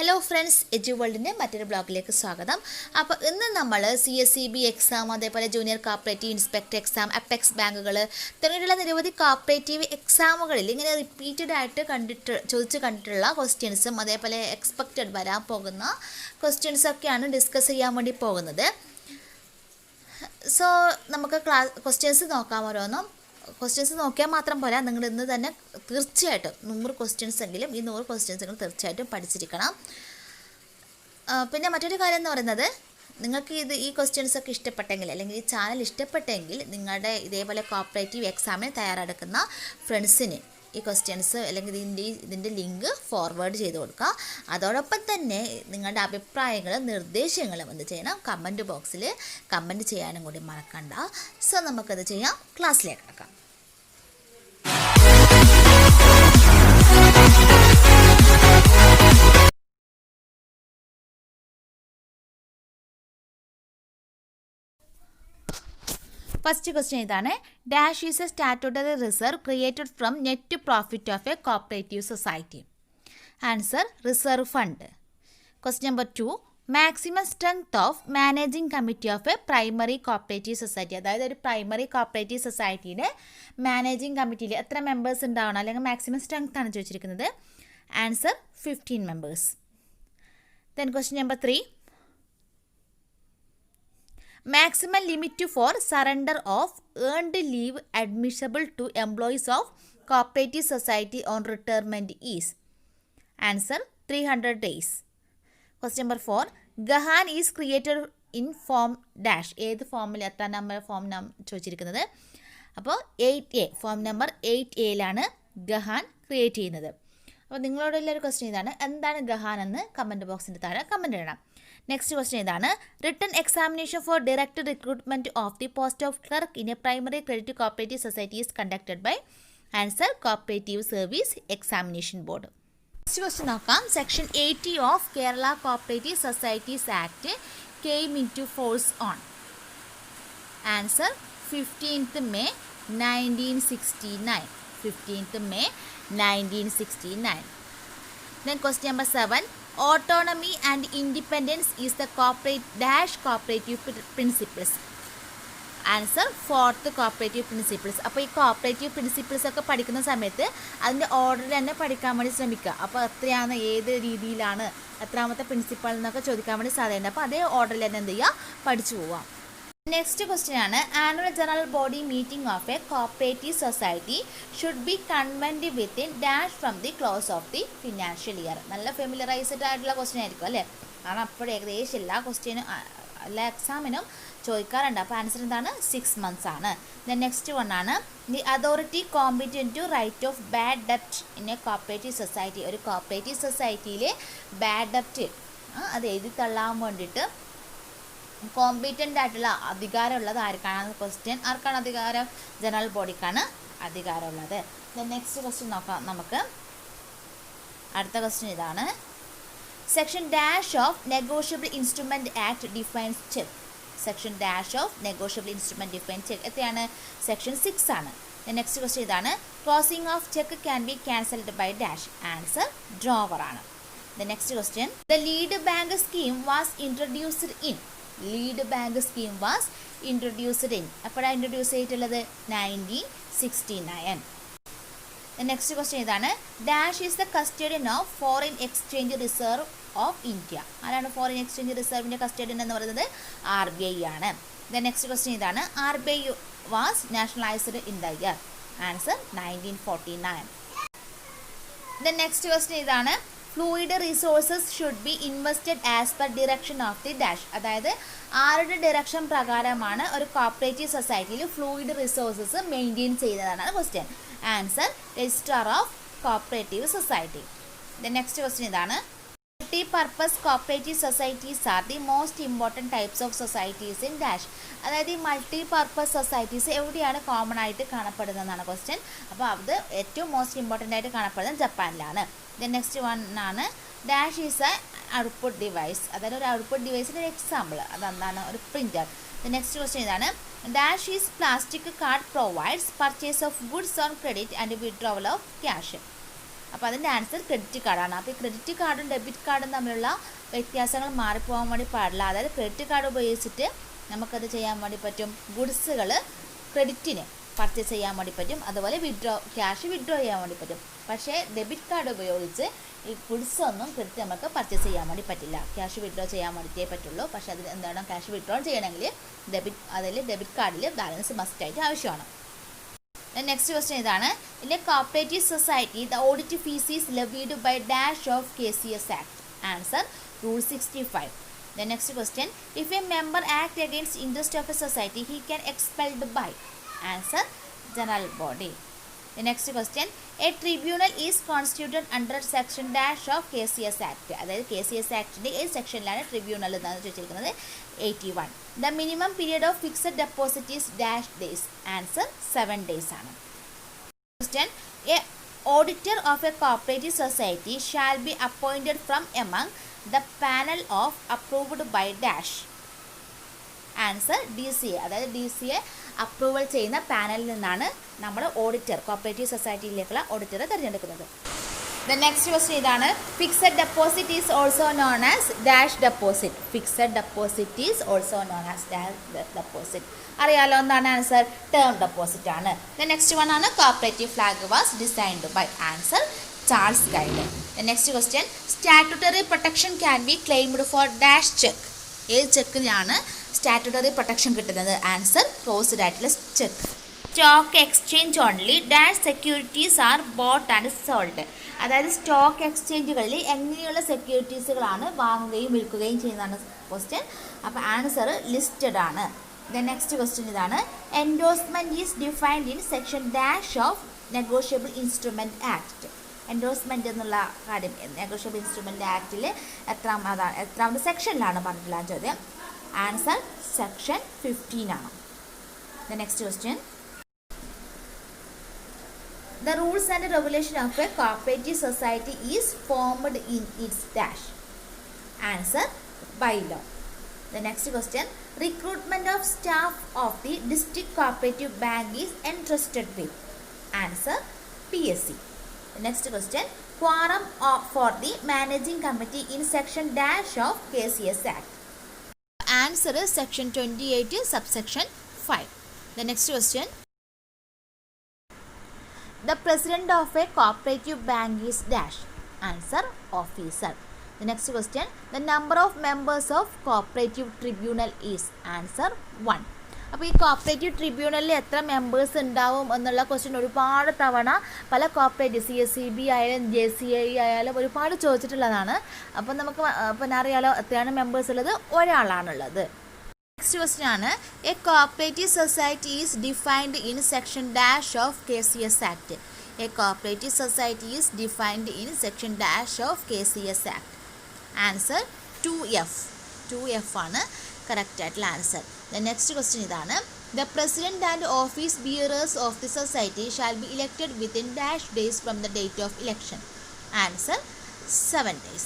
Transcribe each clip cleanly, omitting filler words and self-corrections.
Hello friends, എജു വേൾഡിൻ്റെ മറ്റൊരു ബ്ലോഗിലേക്ക് സ്വാഗതം. അപ്പോൾ ഇന്ന് നമ്മൾ CSEB എക്സാം, അതേപോലെ junior cooperative inspector exam, apex ബാങ്കുകൾ തുടങ്ങിയിട്ടുള്ള നിരവധി കോപ്പറേറ്റീവ് എക്സാമുകളിൽ ഇങ്ങനെ റിപ്പീറ്റഡ് ആയിട്ട് ചോദിച്ച് കണ്ടിട്ടുള്ള ക്വസ്റ്റ്യൻസും അതേപോലെ എക്സ്പെക്റ്റഡ് വരാൻ പോകുന്ന ക്വസ്റ്റ്യൻസൊക്കെയാണ് ഡിസ്കസ് ചെയ്യാൻ വേണ്ടി പോകുന്നത്. സോ നമുക്ക് ക്വസ്റ്റ്യൻസ് നോക്കാം. ഓരോന്നും ക്വസ്റ്റ്യൻസ് നോക്കിയാൽ മാത്രം പോരാ, നിങ്ങൾ ഇന്ന് തന്നെ തീർച്ചയായിട്ടും 100 ക്വസ്റ്റ്യൻസ് എങ്കിലും ഈ 100 ക്വസ്റ്റ്യൻസുകൾ തീർച്ചയായിട്ടും പഠിച്ചിരിക്കണം. പിന്നെ മറ്റൊരു കാര്യം എന്ന് പറയുന്നത്, നിങ്ങൾക്ക് ഈ ക്വസ്റ്റ്യൻസൊക്കെ ഇഷ്ടപ്പെട്ടെങ്കിൽ അല്ലെങ്കിൽ ഈ ചാനൽ ഇഷ്ടപ്പെട്ടെങ്കിൽ നിങ്ങളുടെ ഇതേപോലെ കോപ്പറേറ്റീവ് എക്സാമിന് തയ്യാറെടുക്കുന്ന ഫ്രണ്ട്സിന് ഈ ക്വസ്റ്റ്യൻസ് അല്ലെങ്കിൽ ഇതിൻ്റെ ലിങ്ക് ഫോർവേഡ് ചെയ്ത് കൊടുക്കുക. അതോടൊപ്പം തന്നെ നിങ്ങളുടെ അഭിപ്രായങ്ങളും നിർദ്ദേശങ്ങളും എന്ത് ചെയ്യണം, കമൻറ്റ് ബോക്സിൽ കമൻറ്റ് ചെയ്യാനും കൂടി മറക്കണ്ട. സോ നമുക്കത് ചെയ്യാം. ക്ലാസ്സിലേക്ക് കിടക്കാം. ഫസ്റ്റ് ക്വസ്റ്റ്യൻ ഇതാണ്. Dash is A statutory reserve created from net profit of a cooperative society. Answer reserve fund. Question number 2. Maximum strength of managing committee of A primary cooperative society. അതായത് ഒരു primary cooperative സൊസൈറ്റിയുടെ managing കമ്മിറ്റിയിൽ എത്ര members ഉണ്ടാവണം, അല്ലെങ്കിൽ maximum strength ആണ് ചോദിച്ചിരിക്കുന്നത്. Answer 15 members. Then question number 3. Maximum limit for surrender of earned leave admissible to employees of cooperative society on retirement is. Answer 300 days. Question number 4. Gahan is created in form dash. ഏത് ഫോമിൽ എത്ര number form ചോദിച്ചിരിക്കുന്നത്? അപ്പോൾ 8A, form number 8Aയിലാണ് ഗഹാൻ create ചെയ്യുന്നത്. അപ്പോൾ നിങ്ങളോടുള്ള ഒരു question ഇതാണ്, എന്താണ് ഗഹാൻ എന്ന് കമൻറ്റ് ബോക്സിൻ്റെ താഴെ കമൻറ്റ് ചെയ്യണം. നെക്സ്റ്റ് ക്വസ്റ്റ്യൻ ഇതാണ്. Written examination for direct recruitment of the post of clerk in a primary credit cooperative society is conducted by. Answer cooperative service examination board. Next question നോക്കാം. Section 80 of Kerala cooperative societies act came into force on. Answer 15th May 1969. 15th May 1969. Then question number 7. Autonomy and independence is the cooperative principles. Answer 4th cooperative principles. അപ്പോൾ ഈ cooperative principles ഒക്കെ പഠിക്കുന്ന സമയത്ത് അതിൻ്റെ ഓർഡറിൽ തന്നെ പഠിക്കാൻ വേണ്ടി ശ്രമിക്കുക. അപ്പോൾ എത്രയാണ്, ഏത് രീതിയിലാണ്, എത്രാമത്തെ പ്രിൻസിപ്പൾ എന്നൊക്കെ ചോദിക്കാൻ വേണ്ടി സാധ്യതയുണ്ട്. അപ്പോൾ അതേ ഓർഡറിൽ തന്നെ എന്ത് ചെയ്യുക, പഠിച്ചു പോവാം. നെക്സ്റ്റ് ക്വസ്റ്റ്യൻ ആണ്. Annual general body meeting of a cooperative society should be convened within dash from the close of the financial year. നല്ല ഫെമിലറൈസ്ഡ് ആയിട്ടുള്ള ക്വസ്റ്റ്യൻ ആയിരിക്കും അല്ലേ, കാരണം അപ്പോൾ ഏകദേശം എല്ലാ എക്സാമിനും ചോദിക്കാറുണ്ട്. അപ്പോൾ ആൻസർ എന്താണ്? 6 months ആണ്. ദെൻ നെക്സ്റ്റ് വൺ ആണ്. The authority competent to write off bad ഡെപ്റ്റ് ഇൻ എ കോപ്പറേറ്റീവ് സൊസൈറ്റി. ഒരു കോപ്പറേറ്റീവ് സൊസൈറ്റിയിലെ ബാഡ് ഡെപ്റ്റ് അത് എഴുതി തള്ളാൻ വേണ്ടിയിട്ട് കോമ്പീറ്റൻ്റ് ആയിട്ടുള്ള അധികാരമുള്ളത് ആർക്കാണ് ക്വസ്റ്റ്യൻ. ആർക്കാണ് അധികാരം? ജനറൽ ബോഡിക്കാണ് അധികാരമുള്ളത്. ദെൻ നെക്സ്റ്റ് ക്വസ്റ്റ്യൻ നോക്കാം നമുക്ക്. അടുത്ത ക്വസ്റ്റ്യൻ ഇതാണ്. Section dash of negotiable instrument act defines cheque. Section dash of negotiable instrument defines cheque എത്രയാണ്? സെക്ഷൻ 6 ആണ്. നെക്സ്റ്റ് ക്വസ്റ്റ്യൻ ഇതാണ്. Closing of cheque can be cancelled by dash. Answer drawer ആണ്. The next question. The lead bank scheme was introduced in. Lead bank scheme was introduced in. എപ്പോഴാണ് introduce ചെയ്തിട്ടുള്ളത്? 1969. Next question ഇതാണ്. Dash is the custodian of foreign exchange reserve of India. ആരാണ് foreign exchange റിസർവിൻ്റെ custodian എന്ന് പറയുന്നത്? RBI ആണ്. Next question ഇതാണ്. RBI was nationalised in the year. Answer 1949. Next question ഇതാണ്. Fluid resources should be invested as per direction of the dash. അതായത് ആരുടെ direction പ്രകാരമാണ് ഒരു കോപ്പറേറ്റീവ് സൊസൈറ്റിയിൽ ഫ്ലൂയിഡ് റിസോഴ്സസ് മെയിൻറ്റെയിൻ ചെയ്യുന്നതാണ് question. Answer registrar of cooperative society. Next question ഇതാണ്. Multi purpose cooperative societies are the most important types of societies in dash. അതായത് ഈ multi purpose societies എവിടെയാണ് കോമൺ ആയിട്ട് കാണപ്പെടുന്നതെന്നാണ് ക്വസ്റ്റ്യൻ. അപ്പോൾ അത് ഏറ്റവും മോസ്റ്റ് ഇമ്പോർട്ടൻ്റ് ആയിട്ട് കാണപ്പെടുന്നത് ജപ്പാനിലാണ്. നെക്സ്റ്റ് വൺ ആണ്. Dash is A output device. അതായത് ഒരു ഔട്ട്പുട്ട് ഡിവൈസിൻ്റെ ഒരു എക്സാമ്പിൾ അതെന്താണ്? ഒരു പ്രിൻ്റർ. നെക്സ്റ്റ് ക്വസ്റ്റ്യൻ ഇതാണ്. Dash is plastic card provides purchase of goods on credit and withdrawal of cash. അപ്പോൾ അതിൻ്റെ ആൻസർ ക്രെഡിറ്റ് കാർഡാണ്. അപ്പോൾ ഈ ക്രെഡിറ്റ് കാർഡും ഡെബിറ്റ് കാർഡും തമ്മിലുള്ള വ്യത്യാസങ്ങൾ മാറിപ്പോകാൻ വേണ്ടി പാടില്ല. അതായത് ക്രെഡിറ്റ് കാർഡ് ഉപയോഗിച്ചിട്ട് നമുക്കത് ചെയ്യാൻ വേണ്ടി പറ്റും, ഗുഡ്സുകൾ ക്രെഡിറ്റിന് പർച്ചേസ് ചെയ്യാൻ വേണ്ടി പറ്റും, അതുപോലെ ക്യാഷ് വിഡ്രോ ചെയ്യാൻ വേണ്ടി പറ്റും. പക്ഷേ ഡെബിറ്റ് കാർഡ് ഉപയോഗിച്ച് ഈ ഗുഡ്സ് ഒന്നും ക്രെഡിറ്റ് നമുക്ക് പർച്ചേസ് ചെയ്യാൻ വേണ്ടി പറ്റില്ല, ക്യാഷ് വിഡ്രോ ചെയ്യാൻ വേണ്ടിയിട്ടേ പറ്റുള്ളൂ. പക്ഷേ അതിന് എന്താണ്, ക്യാഷ് വിഡ്രോ ചെയ്യണമെങ്കിൽ ഡെബിറ്റ് കാർഡിൽ ബാലൻസ് മസ്റ്റായിട്ട് ആവശ്യമാണ്. നെക്സ്റ്റ് ക്വസ്റ്റ്യൻ ഇതാണ്. In a cooperative society the audit fees is levied by dash of KCS act. Answer rule 65. The next question, if a member act against interest of a society, he can expelled by. Answer general body. The next question, a tribunal is constituted under section dash of KCS act. അതായത് KCS ആക്ടിൻ്റെ ഏത് സെക്ഷനിലാണ് tribunal എന്നാണ് ചോദിച്ചിരിക്കുന്നത്? 81. The minimum period of fixed deposit is dash days. Answer 7 days ആണ്. Question, a auditor of a cooperative society shall be appointed from among the panel of approved by dash. Answer DCA. അതായത് DCA approval ചെയ്യുന്ന പാനലിൽ നിന്നാണ് നമ്മൾ auditor, cooperative സൊസൈറ്റിയിലേക്കുള്ള ഓഡിറ്ററെ തിരഞ്ഞെടുക്കുന്നത്. The next question ഇതാണ്. Fixed deposit is also known as dash deposit. Fixed deposit is also known as dash deposit. അറിയാലോ എന്താണ് ആൻസർ? ടേം ഡെപ്പോസിറ്റ് ആണ്. ദ നെക്സ്റ്റ് വൺ ആണ് cooperative flag was designed by. Answer Charles Gide. The next question, statutory protection can be claimed for dash cheque. ഏത് ചെക്കിനാണ് statutory protection കിട്ടുന്നത്? Answer closed ആയിട്ടുള്ള check. Stock exchange only dash securities are boat and sold. അതായത് stock എക്സ്ചേഞ്ചുകളിൽ എങ്ങനെയുള്ള സെക്യൂരിറ്റീസുകളാണ് വാങ്ങുകയും വിൽക്കുകയും ചെയ്യുന്നതാണ് question. അപ്പോൾ ആൻസർ ലിസ്റ്റഡ് ആണ്. ദ നെക്സ്റ്റ് ക്വസ്റ്റ്യൻ ഇതാണ്. Endorsement is defined in section dash of negotiable instrument act. Endorsement എന്നുള്ള കാര്യം നെഗോഷ്യബിൾ ഇൻസ്ട്രുമെൻറ്റ് ആക്ടിൽ എത്രാമത്തെ സെക്ഷനിലാണ് പറഞ്ഞിട്ടുള്ള ചോദ്യം? ആൻസർ സെക്ഷൻ 15 ആണ്. The next question, the rules and regulation of a cooperative society is formed in its dash. Answer by law. The next question, recruitment of staff of the district cooperative bank is entrusted with. Answer PSC. The next question, quorum for the managing committee in section dash of KCS Act. Answer is section 28 subsection 5. The next question, the president of a cooperative bank is dash. Answer officer. The next question, the number of members of cooperative tribunal is. Answer 1. അപ്പോൾ ഈ cooperative ട്രിബ്യൂണലിൽ എത്ര members ഉണ്ടാവും എന്നുള്ള question ഒരുപാട് തവണ പല cooperative CSCB ആയാലും JCI ആയാലും ഒരുപാട് ചോദിച്ചിട്ടുള്ളതാണ്. അപ്പം നമുക്ക് പിന്നെ അറിയാലോ എത്രയാണ് മെമ്പേഴ്സ് ഉള്ളത്? ഒരാളാണുള്ളത്. നെക്സ്റ്റ് ക്വസ്റ്റ്യൻ ആണ്, a cooperative society is defined in section dash of KCS act. A cooperative society is defined in section dash of KCS act. Answer 2F ആണ് കറക്റ്റ് ആയിട്ടുള്ള ആൻസർ. ദ നെക്സ്റ്റ് ക്വസ്റ്റ്യൻ ഇതാണ്. The president and office bearers of the society shall be elected within dash days from the date of election. Answer 7 days.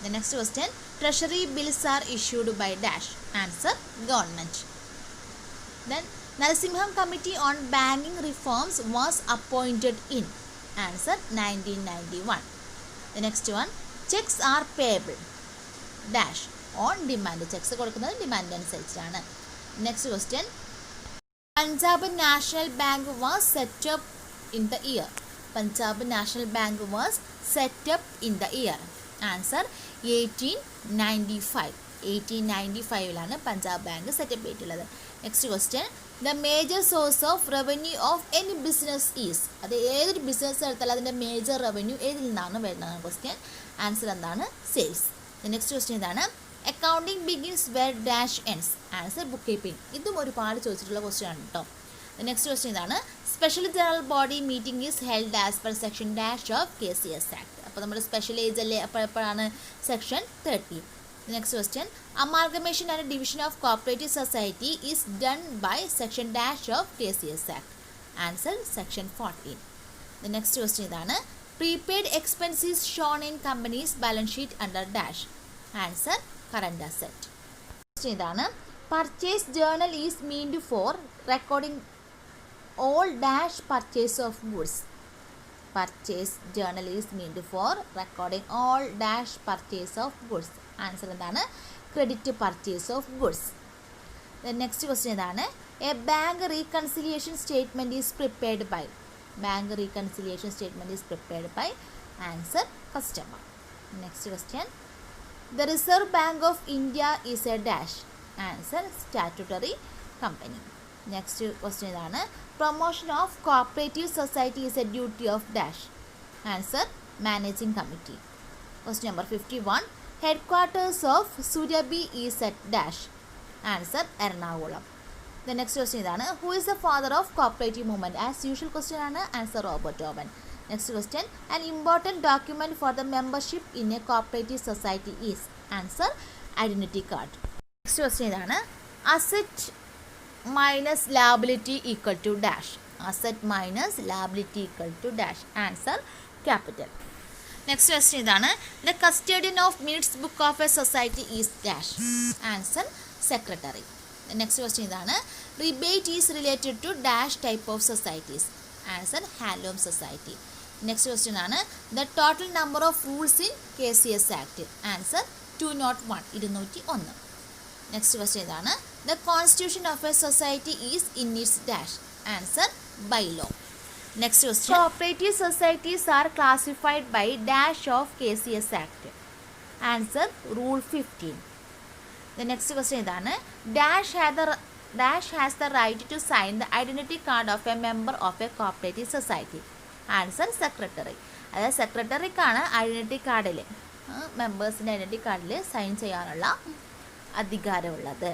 The next question, treasury bills are issued by dash. Answer government. Then Narasimham committee on banking reforms was appointed in. Answer 1991. The next one, cheques are payable dash on demand. Cheques കൊടുക്കുന്നത് demand അനുസരിച്ചാണ്. Next question, Punjab National Bank was set up in the year. Punjab National Bank was set up in the year. Answer 1895. 1895 Punjab bank set up ചെയ്തിട്ടുള്ളത്. Next question, the major source of revenue of any business is. അത് ഏതൊരു business എടുത്താലും അതിൻ്റെ major revenue ഏതിൽ നിന്നാണ് വരുന്നത് question? Answer എന്താണ്? Sales. Next question ഇതാണ്. Accounting begins where dash ends. Answer book keeping. ഇതും ഒരുപാട് ചോദിച്ചിട്ടുള്ള ക്വസ്റ്റ്യൻ ആണ് കേട്ടോ. നെക്സ്റ്റ് ക്വസ്റ്റ്യൻ ഇതാണ്. Special general body meeting is held as per section dash of KCS act. അപ്പോൾ നമ്മുടെ സ്പെഷ്യൽ ഏജ് അല്ലേ, അപ്പോൾ എപ്പോഴാണ്? Section 30. Next question, amalgamation and division of cooperative society is done by section dash of KCS act. Answer section 14. Next question ഇതാണ്. Prepaid expense is shown in companies balance sheet under dash. Answer current asset. ഇതാണ്. Purchase journal is meant for recording all dash purchase of goods. Purchase journal is meant for recording all dash purchase of goods. Answer എന്താണ്? Credit purchase of goods. Next question ഇതാണ്. A bank reconciliation statement is prepared by. Bank reconciliation statement is prepared by. Answer customer. Next question. The reserve bank of India is a dash. Answer statutory company. Next question ഇതാണ്. Promotion of cooperative society is a duty of dash. Answer managing committee. Question number 51. Headquarters of Surabhi is at dash. Answer Ernakulam. The next question ഇതാണ്. Who is the father of cooperative movement? As usual question ആണ്. Answer Robert Owen. Next question. An important document for the membership in a cooperative society is. Answer identity card. Next question ഇതാണ്. Asset minus liability equal to dash. Asset minus liability equal to dash. Answer capital. Next question ഇതാണ്. The custodian of minutes book of a society is dash. Answer secretary. Next question ഇതാണ്. Rebate is related to dash type of societies. Answer handloom society. Next question ആണ്. The total number of rules in KCS act. Answer 201 201. Next question ഇതാണ്. The constitution of a society is in its dash. Answer by law. Next question. Cooperative societies are classified by dash of KCS act. Answer rule 15. The next question ഇതാണ്. Dash has the right to sign the identity card of a member of a cooperative society. Answer secretary. അതായത് സെക്രട്ടറിക്കാണ് identity കാർഡിൽ മെമ്പേഴ്സിൻ്റെ identity കാർഡിൽ sign ചെയ്യാനുള്ള അധികാരമുള്ളത്.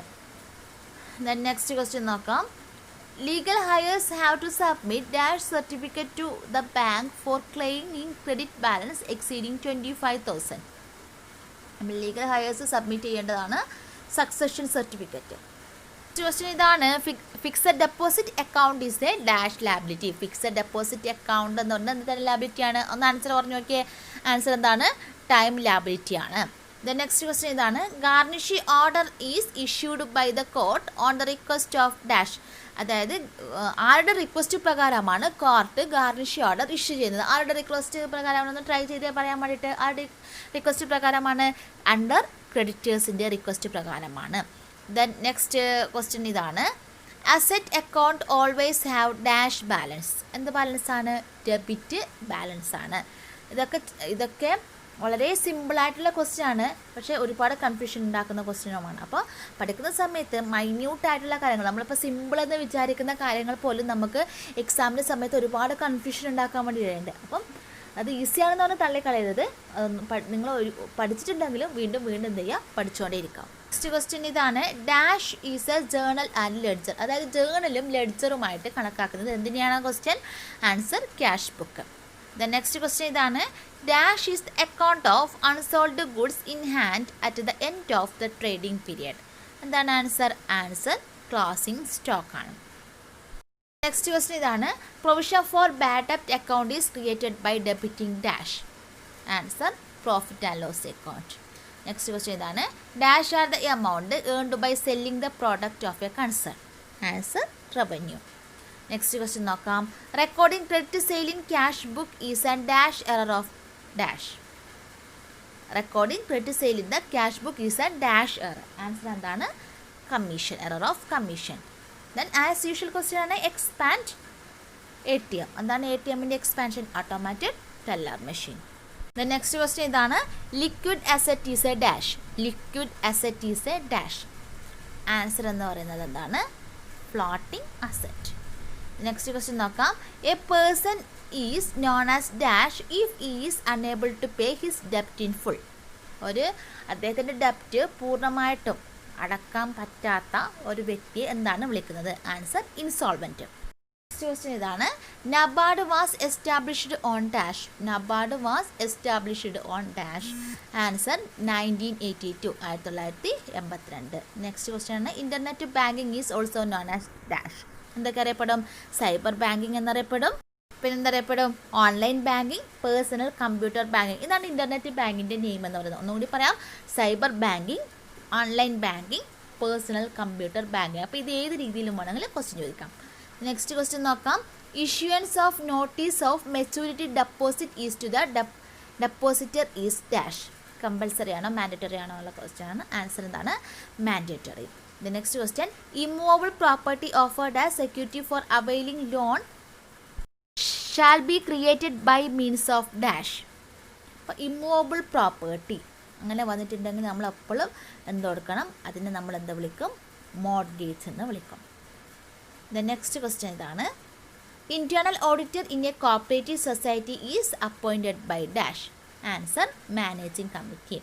Then next question നോക്കാം. Legal heirs have to submit dash certificate to the bank for claiming credit balance exceeding 25,000. നമ്മൾ legal hires submit ചെയ്യേണ്ടതാണ് സക്സഷൻ സർട്ടിഫിക്കറ്റ്. നെക്സ്റ്റ് ക്വസ്റ്റ്യൻ ഇതാണ്. Fixed deposit account is a dash liability. Fixed deposit account എന്ന് പറഞ്ഞാൽ എന്ത് തരം ലാബിലിറ്റിയാണ്? ഒന്ന് answer പറഞ്ഞു നോക്കിയേ. ആൻസർ എന്താണ്? ടൈം ലാബിലിറ്റി ആണ്. ദ നെക്സ്റ്റ് ക്വസ്റ്റ്യൻ ഇതാണ്. Garnish order is issued by the court on the request of dash. അതായത് ആരുടെ റിക്വസ്റ്റ് പ്രകാരമാണ് കോർട്ട് ഗാർണിഷ് ഓർഡർ ഇഷ്യൂ ചെയ്യുന്നത്? ആരുടെ റിക്വസ്റ്റ് പ്രകാരമാണെന്ന് ട്രൈ ചെയ്ത് പറയാൻ വേണ്ടിയിട്ട്. ആരുടെ റിക്വസ്റ്റ് പ്രകാരമാണ്? അണ്ടർ ക്രെഡിറ്റേഴ്സിൻ്റെ റിക്വസ്റ്റ് പ്രകാരമാണ്. ദെൻ നെക്സ്റ്റ് ക്വസ്റ്റ്യൻ ഇതാണ്. Asset account always have dash balance. എന്ത് ബാലൻസ് ആണ്? ഡെബിറ്റ് ബാലൻസ് ആണ്. ഇതൊക്കെ വളരെ സിമ്പിളായിട്ടുള്ള ക്വസ്റ്റ്യൻ ആണ്, പക്ഷേ ഒരുപാട് കൺഫ്യൂഷൻ ഉണ്ടാക്കുന്ന ക്വസ്റ്റ്യനുമാണ്. അപ്പോൾ പഠിക്കുന്ന സമയത്ത് മൈന്യൂട്ടായിട്ടുള്ള കാര്യങ്ങൾ, നമ്മളിപ്പോൾ സിമ്പിൾ എന്ന് വിചാരിക്കുന്ന കാര്യങ്ങൾ പോലും നമുക്ക് എക്സാമിൻ്റെ സമയത്ത് ഒരുപാട് കൺഫ്യൂഷൻ ഉണ്ടാക്കാൻ വേണ്ടി വരുന്നുണ്ട്. അപ്പം അത് ഈസിയാണെന്ന് പറഞ്ഞാൽ തള്ളിക്കളയരുത്. നിങ്ങൾ പഠിച്ചിട്ടുണ്ടെങ്കിലും വീണ്ടും വീണ്ടും എന്ത് ചെയ്യുക? പഠിച്ചുകൊണ്ടേയിരിക്കാം. നെക്സ്റ്റ് ക്വസ്റ്റ്യൻ ഇതാണ്. Dash is a journal and ledger. അതായത് ജേർണലും ലെഡ്ജറുമായിട്ട് കണക്കാക്കുന്നത് എന്തിനെയാണ്? Question answer cash book. The next question ഇതാണ്. Dash is the account of unsold goods in hand at the end of the trading period. എന്താണ് answer? Answer closing stock ആണ്. Next question ഇതാണ്. Provision for bad ഡെബ്റ്റ് account is created by debiting dash. Answer profit and loss account. Next question ഇതാണ്. Dash are the amount earned by selling the product of a concern. Answer revenue. Next question നോക്കാം. Recording credit sale in cash book is and dash error of dash. Recording credit sale in the cash book is and dash error. Answer എന്താണ്? Commission. Error of commission. Then as usual question ആണ്. Expand ATM. എന്താണ് ATMൻ്റെ expansion? Automated teller machine. The next question ഇതാണ്. Liquid asset is a dash. Liquid asset is a dash. Answer എന്ന് പറയുന്നത് എന്താണ്? Floating asset. Next question നോക്കാം. A person is known as dash if is unable to pay his ഡെപ്റ്റ് in full. അദ്ദേഹത്തിൻ്റെ ഡെപ്റ്റ് പൂർണ്ണമായിട്ടും അടക്കാൻ പറ്റാത്ത ഒരു വ്യക്തിയെ എന്താണ് വിളിക്കുന്നത്? Answer insolvent. നെക്സ്റ്റ് ക്വസ്റ്റ്യൻ ഇതാണ്. NABARD was established on dash. NABARD was established on dash. Answer 1982 1982. Next question ആണ്. Internet banking is also known as dash. എന്തൊക്കെ അറിയപ്പെടും? സൈബർ ബാങ്കിങ് എന്നറിയപ്പെടും. പിന്നെ എന്തറിയപ്പെടും? Online banking, personal computer banking. ഇതാണ് internet ബാങ്കിൻ്റെ name എന്ന് പറയുന്നത്. ഒന്നുകൂടി പറയാം. Cyber banking, online banking, personal computer banking. അപ്പോൾ ഇത് ഏത് രീതിയിലും വേണമെങ്കിൽ ക്വസ്റ്റ്യൻ ചോദിക്കാം. നെക്സ്റ്റ് ക്വസ്റ്റ്യൻ നോക്കാം. Issuance of notice of maturity deposit is to the depositor is dash. Compulsory ആണോ മാൻഡറ്ററി ആണോ ഉള്ള ക്വസ്റ്റ്യൻ ആണ്. ആൻസർ എന്താണ്? Mandatory. The next question, immovable property offered as security for availing loan shall be created by means of dash. അപ്പോൾ immovable property അങ്ങനെ വന്നിട്ടുണ്ടെങ്കിൽ നമ്മൾ എപ്പോഴും എന്ത് കൊടുക്കണം? അതിനെ നമ്മൾ എന്താ വിളിക്കും? മോർഗേജ് എന്ന് വിളിക്കും. ദ നെക്സ്റ്റ് ക്വസ്റ്റ്യൻ ഇതാണ്, internal auditor in a cooperative society is appointed by dash. Answer managing committee.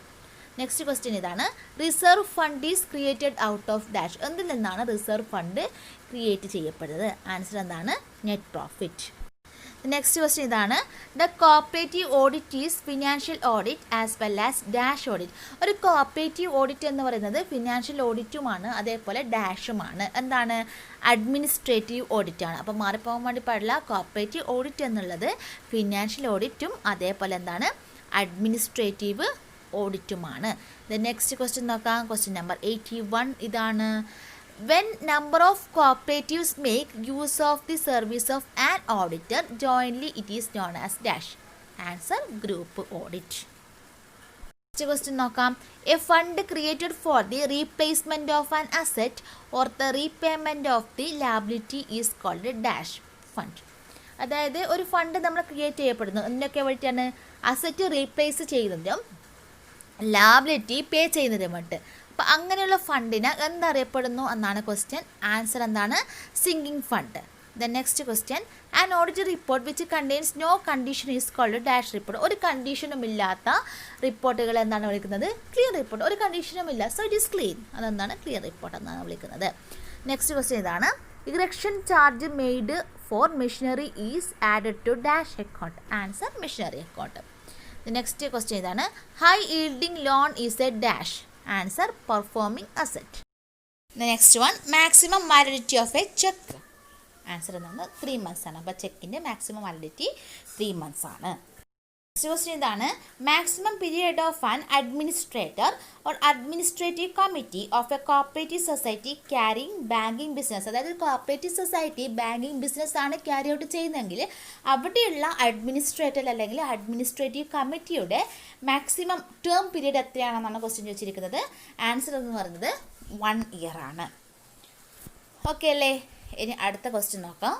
Next question ഇതാണ്, reserve fund is created out of dash. എന്തിൽ നിന്നാണ് റിസർവ് ഫണ്ട് ക്രിയേറ്റ് ചെയ്യപ്പെടുന്നത്? ആൻസർ എന്താണ്? Net profit. നെക്സ്റ്റ് ക്വസ്റ്റ്യൻ ഇതാണ്, the cooperative audit is financial audit as well as dash audit. ഒരു cooperative audit എന്ന് പറയുന്നത് financial ഓഡിറ്റുമാണ്, അതേപോലെ ഡാഷുമാണ്. എന്താണ്? അഡ്മിനിസ്ട്രേറ്റീവ് ഓഡിറ്റാണ്. അപ്പോൾ മാറിപ്പോകാൻ വേണ്ടി പാടില്ല. കോപ്പറേറ്റീവ് ഓഡിറ്റ് എന്നുള്ളത് ഫിനാൻഷ്യൽ ഓഡിറ്റും അതേപോലെ എന്താണ്? അഡ്മിനിസ്ട്രേറ്റീവ് ഓഡിറ്റുമാണ്. ദ നെക്സ്റ്റ് ക്വസ്റ്റ്യൻ നോക്കാം. ക്വസ്റ്റ്യൻ നമ്പർ 81 ഇതാണ്, when number of cooperatives make use of the service of an auditor jointly it is known as dash. Answer group audit. Next question നോക്കാം, a fund created for the replacement of an asset or the repayment of the liability is called a dash fund. അതായത് ഒരു fund നമ്മൾ create ചെയ്യപ്പെടുന്നു എന്തൊക്കെ വേണ്ടിയിട്ടാണ്? Asset replace ചെയ്യുന്നതും liability pay ചെയ്യുന്നതുമായിട്ട്. അപ്പോൾ അങ്ങനെയുള്ള ഫണ്ടിന് എന്തറിയപ്പെടുന്നു എന്നാണ് ക്വസ്റ്റ്യൻ. ആൻസർ എന്താണ്? Sinking fund. The next question, an audit report which contains no condition is called dash report. ഒരു കണ്ടീഷനും ഇല്ലാത്ത റിപ്പോർട്ടുകൾ എന്താണ് വിളിക്കുന്നത്? Clear report. ഒരു കണ്ടീഷനും ഇല്ല, സോ ഇറ്റ് ഈസ് ക്ലീൻ. അതെന്താണ്? ക്ലിയർ റിപ്പോർട്ട് എന്നാണ് വിളിക്കുന്നത്. നെക്സ്റ്റ് ക്വസ്റ്റ്യൻ ഇതാണ്, erection charge made for machinery is added to dash account. Answer machinery account. The next question ഇതാണ്, high yielding loan is a dash. Answer performing asset. The next one, maximum validity of a cheque. Answer എന്താണ്? 3 months ആണ്. അപ്പോൾ ചെക്കിൻ്റെ maximum validity 3 months ആണ്. Next question ഇതാണ്, maximum period of an administrator or administrative committee of a cooperative society carrying banking business. അതായത് cooperative society banking business ആണ് carry out ചെയ്യുന്നതെങ്കിൽ അവിടെയുള്ള administrator അല്ലെങ്കിൽ അഡ്മിനിസ്ട്രേറ്റീവ് കമ്മിറ്റിയുടെ മാക്സിമം ടേം പീരീഡ് എത്രയാണെന്നാണ് ക്വസ്റ്റ്യൻ ചോദിച്ചിരിക്കുന്നത്. Answer എന്ന് പറയുന്നത് 1 year ആണ്. ഓക്കെ അല്ലേ? ഇനി അടുത്ത ക്വസ്റ്റ്യൻ നോക്കാം.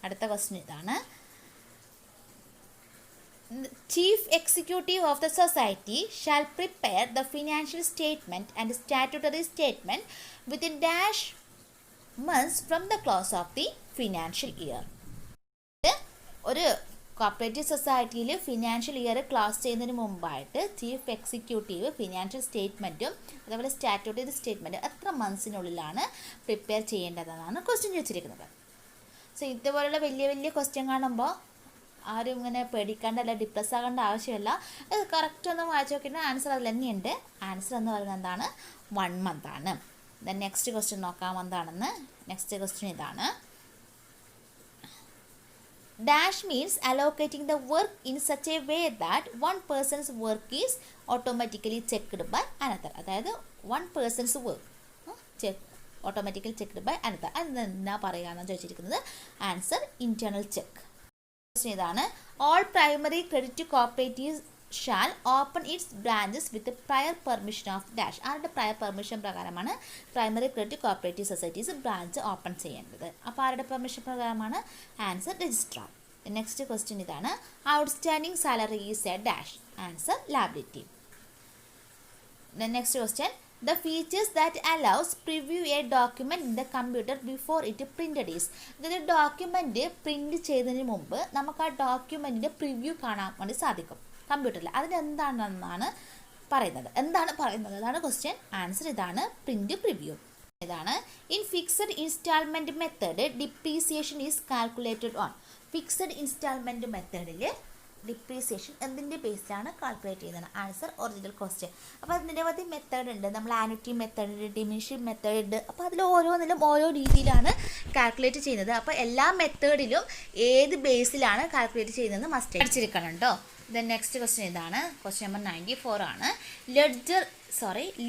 അടുത്ത ക്വസ്റ്റ്യൻ ഇതാണ്, Chief Executive of the Society shall prepare the financial statement and statutory statement within dash months from the close of the financial year. ഒരു കോപ്പറേറ്റീവ് സൊസൈറ്റിയിൽ ഫിനാൻഷ്യൽ ഇയർ ക്ലോസ് ചെയ്യുന്നതിന് മുമ്പായിട്ട് ചീഫ് എക്സിക്യൂട്ടീവ് ഫിനാൻഷ്യൽ സ്റ്റേറ്റ്മെൻറ്റും അതേപോലെ statutory സ്റ്റേറ്റ്മെൻറ്റും എത്ര മന്ത്സിനുള്ളിലാണ് prepare ചെയ്യേണ്ടതെന്നാണ് question ചോദിച്ചിരിക്കുന്നത്. So ഇതുപോലുള്ള വലിയ വലിയ ക്വസ്റ്റ്യൻ കാണുമ്പോൾ ആരും ഇങ്ങനെ പേടിക്കാണ്ടല്ല, ഡിപ്രസ് ആകേണ്ട ആവശ്യമില്ല. അത് കറക്റ്റ് ഒന്ന് വായിച്ചു നോക്കിയിട്ട് ആൻസർ അതിൽ തന്നെയുണ്ട്. ആൻസർ എന്ന് പറയുന്നത് എന്താണ്? 1 month ആണ്. ദെൻ നെക്സ്റ്റ് ക്വസ്റ്റ്യൻ നോക്കാം എന്താണെന്ന്. നെക്സ്റ്റ് ക്വസ്റ്റ്യൻ ഇതാണ്, dash means allocating the work in such a way that one person's work is automatically checked by another. അതായത് one person's work automatically checked by another. അതെന്താ പറയുകയെന്ന് ചോദിച്ചിരിക്കുന്നത്. Answer internal check. ഇതാണ്, all primary credit cooperatives shall open its branches with prior permission of dash. ആരുടെ prior permission പ്രകാരമാണ് primary credit cooperative societies branch open ചെയ്യേണ്ടത്? അപ്പോൾ ആരുടെ permission പ്രകാരമാണ്? Answer registrar. നെക്സ്റ്റ് ക്വസ്റ്റ്യൻ ഇതാണ്, outstanding salary is a dash. Answer liability. Next question, the features that allows preview a document in the computer before it printed is. അതായത് document print ചെയ്യുന്നതിന് മുമ്പ് നമുക്ക് ആ ഡോക്യുമെൻറ്റിൻ്റെ പ്രിവ്യൂ കാണാൻ വേണ്ടി സാധിക്കും കമ്പ്യൂട്ടറിൽ. അതിനെന്താണെന്നാണ് പറയുന്നത്. അതാണ് ക്വസ്റ്റ്യൻ. ആൻസർ ഇതാണ്, പ്രിൻ്റ് പ്രിവ്യൂ. ഇതാണ്, in fixed instalment method depreciation is calculated on. Fixed instalment മെത്തേഡിൽ ഡിപ്രീസിയേഷൻ എന്തിൻ്റെ ബേസിലാണ് കാൽക്കുലേറ്റ് ചെയ്യുന്നത്? Answer original cost. അപ്പോൾ അത് നിരവധി മെത്തേഡ് ഉണ്ട്. നമ്മൾ ആനുറ്റി മെത്തേഡ് ഉണ്ട്, ഡിമിനിഷിംഗ് മെത്തേഡ് ഉണ്ട്. അപ്പോൾ അതിൽ ഓരോന്നിലും ഓരോ രീതിയിലാണ് കാൽക്കുലേറ്റ് ചെയ്യുന്നത്. അപ്പോൾ എല്ലാ മെത്തേഡിലും ഏത് ബേസിലാണ് കാൽക്കുലേറ്റ് ചെയ്യുന്നതെന്ന് മസ്റ്റ് അടിച്ചിരിക്കണം കേട്ടോ. ദെൻ നെക്സ്റ്റ് ക്വസ്റ്റ്യൻ ഇതാണ്, ക്വസ്റ്റ്യൻ നമ്പർ 94 ആണ്.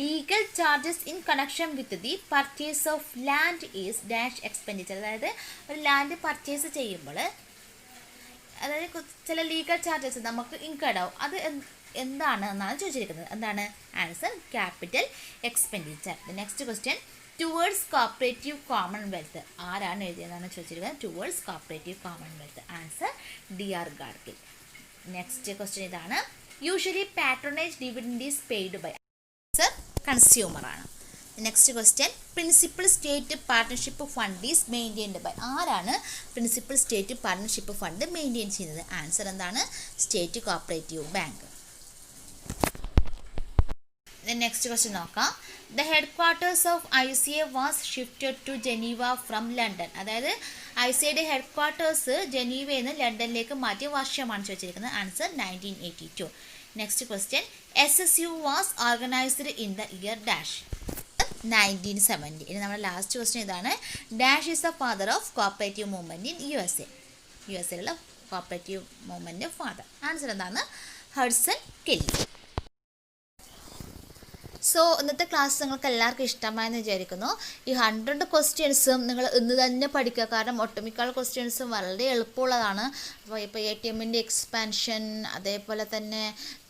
Legal charges in connection with the purchase of land is dash expenditure. അതായത് ഒരു ലാൻഡ് പർച്ചേസ് ചെയ്യുമ്പോൾ അതായത് ചില ലീഗൽ ചാർജസ് നമുക്ക് ഇൻകേർഡ് ആവും. അത് എന്താണ് എന്നാണ് ചോദിച്ചിരിക്കുന്നത്. എന്താണ്? Answer capital expenditure. Next question, towards cooperative commonwealth ആരാണ് എഴുതിയതെന്നാണ് ചോദിച്ചിരിക്കുന്നത്. Towards cooperative commonwealth. Answer DR Gadgil. Next question ഇതാണ്, usually patronage dividend is paid by. Answer consumer ആണ്. Next question, principal state partnership fund is maintained by. ആരാണ് principal state partnership fund maintain ചെയ്യുന്നത്? Answer എന്താണ്? State cooperative bank. Next question നോക്കാം. The headquarters of ICA was shifted to Geneva from London. അതായത് ICAയുടെ head quarters ജനീവയിൽ നിന്ന് ലണ്ടനിലേക്ക് മാറ്റിയ വർഷമാണ് ചോദിച്ചിരിക്കുന്നത്. Answer 1982. Next question, SSU was organised in the year dash. 1970. ഇനി നമ്മുടെ ലാസ്റ്റ് ക്വസ്റ്റ്യൻ ഇതാണ്, dash is the father of cooperative movement in USA. USA cooperative movement father. Answer എന്താണ്? Hudson Kelly. സോ ഇന്നത്തെ ക്ലാസ് നിങ്ങൾക്ക് എല്ലാവർക്കും ഇഷ്ടമായെന്ന് വിചാരിക്കുന്നു. ഈ 100 ക്വസ്റ്റ്യൻസും നിങ്ങൾ ഇന്ന് തന്നെ പഠിക്കുക. കാരണം ഒട്ടുമിക്ക ക്വസ്റ്റ്യൻസും വളരെ എളുപ്പമുള്ളതാണ്. അപ്പോൾ ഇപ്പോൾ ATMൻ്റെ എക്സ്പാൻഷൻ, അതേപോലെ തന്നെ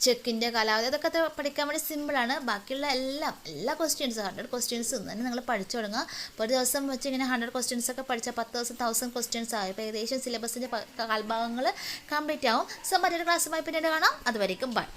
ചെക്കിൻ്റെ കാലാവധി, ഇതൊക്കെ പഠിക്കാൻ വേണ്ടി സിമ്പിളാണ്. ബാക്കിയുള്ള എല്ലാ ക്വസ്റ്റ്യൻസും 100 ക്വസ്റ്റ്യൻസ് ഇന്ന് തന്നെ നിങ്ങൾ പഠിച്ചു തുടങ്ങുക. അപ്പോൾ ഒരു ദിവസം വെച്ച് ഇങ്ങനെ 100 ക്വസ്റ്റ്യൻസൊക്കെ പഠിച്ചാൽ 10 ദിവസം 1000 ക്വസ്റ്റ്യൻസ് ആവും. ഇപ്പോൾ ഏകദേശം സിലബസിൻ്റെ കാൽഭാഗങ്ങൾ കംപ്ലീറ്റ് ആവും. സോ മറ്റൊരു ക്ലാസ്സുമായി പിന്നീട് കാണാം. അതുവരേക്കും ബൈ.